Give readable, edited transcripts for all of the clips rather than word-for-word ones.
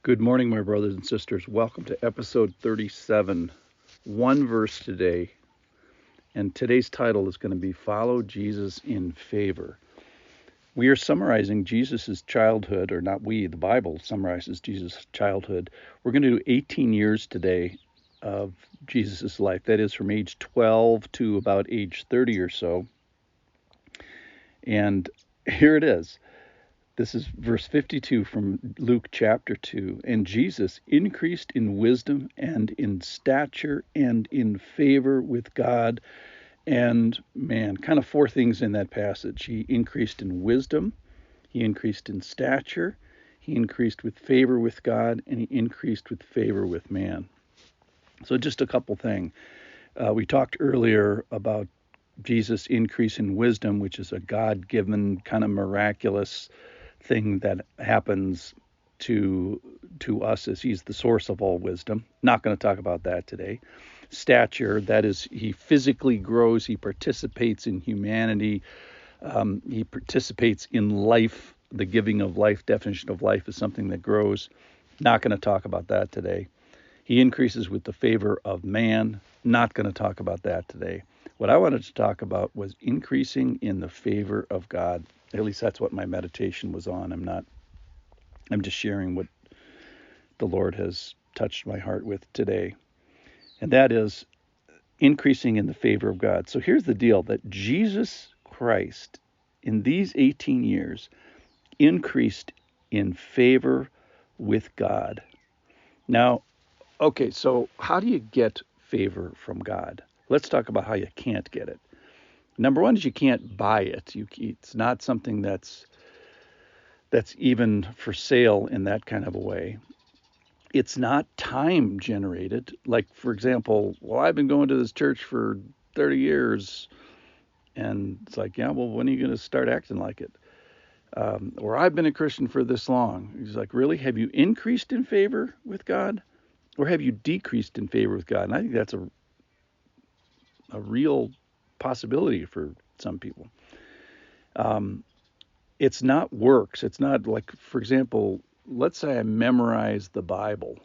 Good morning, my brothers and sisters. Welcome to episode 37. One verse today, and today's title is going to be Follow Jesus in Favor. We are summarizing Jesus' childhood, or not we, the Bible summarizes Jesus' childhood. We're going to do 18 years today of Jesus' life. That is from age 12 to about age 30 or so. And here it is. This is verse 52 from Luke chapter 2. And Jesus increased in wisdom and in stature and in favor with God and man. Kind of four things in that passage. He increased in wisdom, he increased in stature, he increased with favor with God, and he increased with favor with man. So just a couple things. We talked earlier about Jesus' increase in wisdom, which is a God-given kind of miraculous thing that happens to us as he's the source of all wisdom. Not going to talk about that today. Stature, that is, he physically grows, he participates in humanity, he participates in life. The giving of life, definition of life, is something that grows. Not going to talk about that today. He increases with the favor of man. Not going to talk about that today. What I wanted to talk about was increasing in the favor of God. At least that's what my meditation was on. I'm just sharing what the Lord has touched my heart with today. And that is increasing in the favor of God. So here's the deal, that Jesus Christ in these 18 years increased in favor with God. Now, okay, so how do you get favor from God? Let's talk about how you can't get it. Number one is you can't buy it. It's not something that's even for sale in that kind of a way. It's not time generated. Like, for example, well, I've been going to this church for 30 years. And it's like, yeah, well, when are you going to start acting like it? Or I've been a Christian for this long. He's like, really? Have you increased in favor with God? Or have you decreased in favor with God? And I think that's a real possibility for some people. It's not works. It's not like, for example, let's say I memorize the Bible.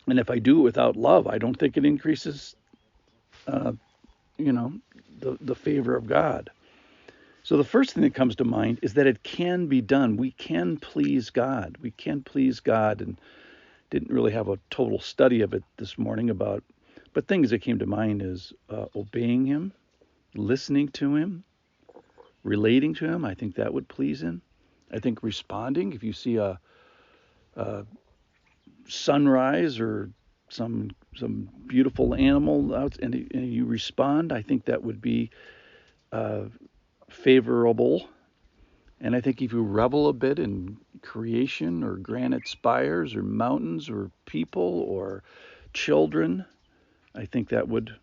And if I do it without love, I don't think it increases, uh, the favor of God. So the first thing that comes to mind is that it can be done. We can please God. We can please God, and didn't really have a total study of it this morning but things that came to mind is obeying Him, listening to Him, relating to Him. I think that would please Him. I think responding, if you see a sunrise or some beautiful animal out and you respond, I think that would be uh, favorable. And I think if you revel a bit in creation or granite spires or mountains or people or children, I think that would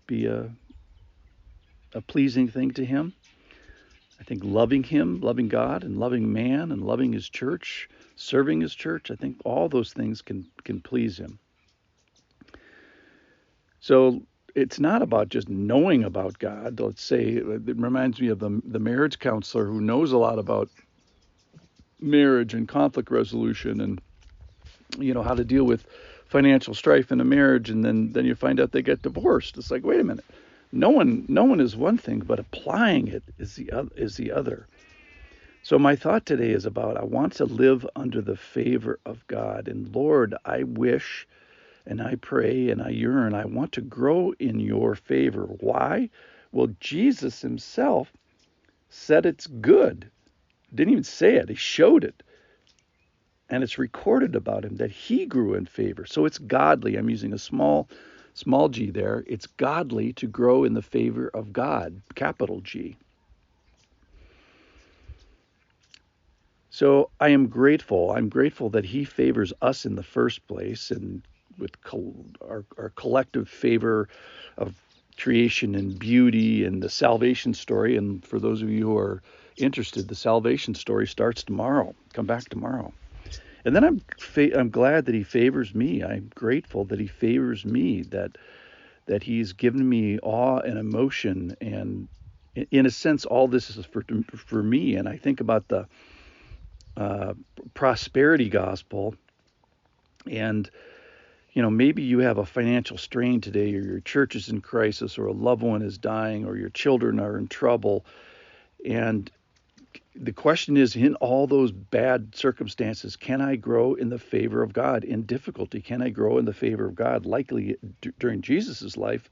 be a pleasing thing to Him. I think loving Him, loving God, and loving man, and loving His church, serving His church, I think all those things can please Him. So it's not about just knowing about God. Let's say it reminds me of the marriage counselor who knows a lot about marriage and conflict resolution and how to deal with financial strife in a marriage, and then you find out they get divorced. It's like, wait a minute, knowing is one thing, but applying it is the other. So my thought today is about, I want to live under the favor of God. And Lord, I wish and I pray and I yearn, I want to grow in your favor. Why? Well, Jesus Himself said it's good. Didn't even say it, He showed it. And it's recorded about Him that He grew in favor. So it's godly. I'm using a small g there. It's godly to grow in the favor of God, capital G. So I am grateful. I'm grateful that He favors us in the first place, and with our collective favor of creation and beauty and the salvation story. And for those of you who are interested, the salvation story starts tomorrow. Come back tomorrow. And then I'm glad that He favors me. I'm grateful that He favors me, that He's given me awe and emotion, and in a sense, all this is for me. And I think about the prosperity gospel. And, maybe you have a financial strain today, or your church is in crisis, or a loved one is dying, or your children are in trouble. And the question is, in all those bad circumstances, can I grow in the favor of God? In difficulty, can I grow in the favor of God? Likely during Jesus's life,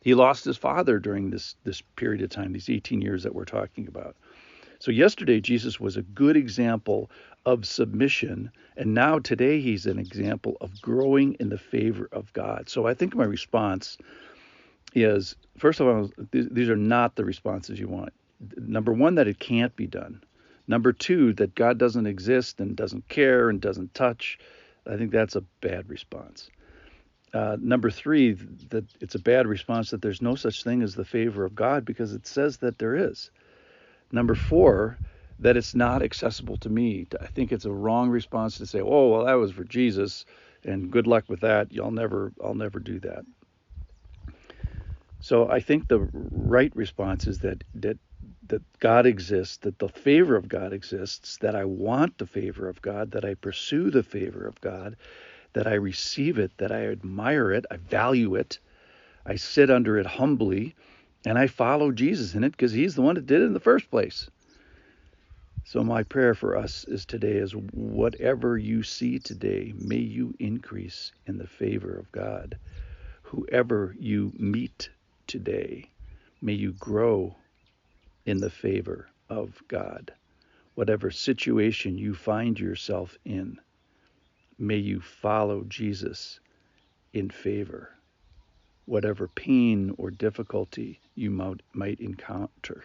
he lost his father during this period of time, these 18 years that we're talking about. So yesterday, Jesus was a good example of submission, and now today he's an example of growing in the favor of God. So I think my response is, first of all, these are not the responses you want. Number one, that it can't be done. Number two, that God doesn't exist and doesn't care and doesn't touch. I think that's a bad response. Number three, that it's a bad response that there's no such thing as the favor of God, because it says that there is. Number four, that it's not accessible to me. I think it's a wrong response to say, oh, well, that was for Jesus, and good luck with that. I'll never do that. So I think the right response is that God exists, that the favor of God exists, that I want the favor of God, that I pursue the favor of God, that I receive it, that I admire it, I value it, I sit under it humbly, and I follow Jesus in it because he's the one that did it in the first place. So my prayer for us today is, whatever you see today, may you increase in the favor of God. Whoever you meet today, may you grow in the favor of God. Whatever situation you find yourself in, may you follow Jesus in favor. Whatever pain or difficulty you might encounter,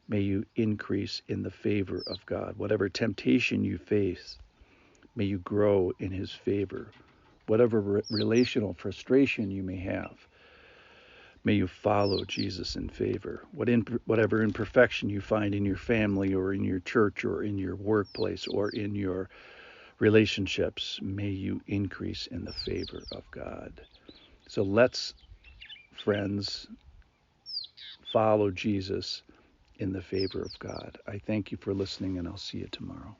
may you increase in the favor of God. Whatever temptation you face, may you grow in his favor. Whatever relational frustration you may have, may you follow Jesus in favor. Whatever imperfection you find in your family or in your church or in your workplace or in your relationships, may you increase in the favor of God. So let's, friends, follow Jesus in the favor of God. I thank you for listening, and I'll see you tomorrow.